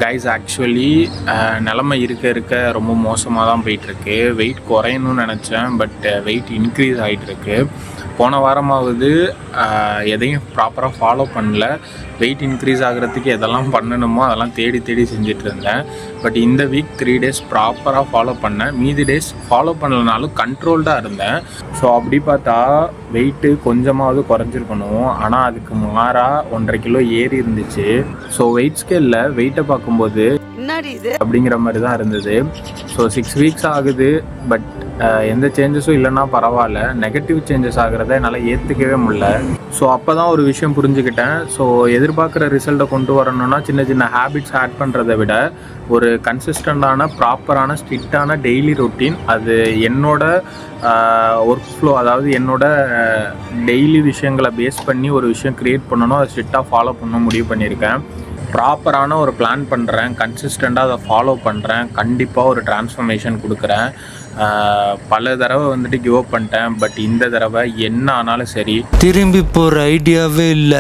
Guys actually நிலமை இருக்க ரொம்ப மோசமாக தான் போயிட்டுருக்கு. வெயிட் குறையணும்னு நினச்சேன், பட் வெயிட் இன்க்ரீஸ் ஆகிட்டுருக்கு. போன வாரமாவது எதையும் ப்ராப்பராக ஃபாலோ பண்ணல. வெயிட் இன்க்ரீஸ் ஆகிறதுக்கு எதெல்லாம் பண்ணணுமோ அதெல்லாம் தேடி செஞ்சுட்டு இருந்தேன். பட் இந்த வீக் 3 days ப்ராப்பராக ஃபாலோ பண்ணேன். மீதி டேஸ் ஃபாலோ பண்ணலனாலும் கண்ட்ரோல்டாக இருந்தேன். ஸோ அப்படி பார்த்தா வெயிட்டு கொஞ்சமாவது குறைஞ்சிருக்கணும், ஆனால் அதுக்கு மாறாக 1.5 கிலோ ஏறி இருந்துச்சு. ஸோ வெயிட் ஸ்கேலில் வெயிட்டை பார்க்கும்போது அப்படிங்கிற மாதிரி தான் இருந்தது. ஸோ 6 weeks ஆகுது, பட் எந்த சேஞ்சஸும் இல்லைன்னா பரவாயில்ல. நெகட்டிவ் சேஞ்சஸ் ஆகிறத என்னால் ஏற்றுக்கவே முடியல. ஸோ அப்போ தான் ஒரு விஷயம் புரிஞ்சுக்கிட்டேன். ஸோ எதிர்பார்க்குற ரிசல்ட்டை கொண்டு வரணும்னா சின்ன ஹேபிட்ஸ் ஆட் பண்ணுறதை விட ஒரு கன்சிஸ்டண்ட்டான ப்ராப்பரான ஸ்ட்ரிக்டான டெய்லி ரொட்டீன், அது என்னோட ஒர்க் ஃப்ளோ, அதாவது என்னோட டெய்லி விஷயங்களை பேஸ் பண்ணி ஒரு விஷயம் க்ரியேட் பண்ணணும், அதை ஸ்ட்ரிக்டாக ஃபாலோ பண்ண முடிவு பண்ணியிருக்கேன். ப்ராப்பரான ஒரு பிளான் பண்ணுறேன், கன்சிஸ்டண்ட்டாக அதை ஃபாலோ பண்ணுறேன், கண்டிப்பாக ஒரு டிரான்ஸ்ஃபர்மேஷன் கொடுக்குறேன். பல தடவை வந்துட்டு கிவ் அப் பண்ணிட்டேன், பட் இந்த தடவை என்ன ஆனாலும் சரி திரும்பி போகிற ஐடியாவே இல்லை.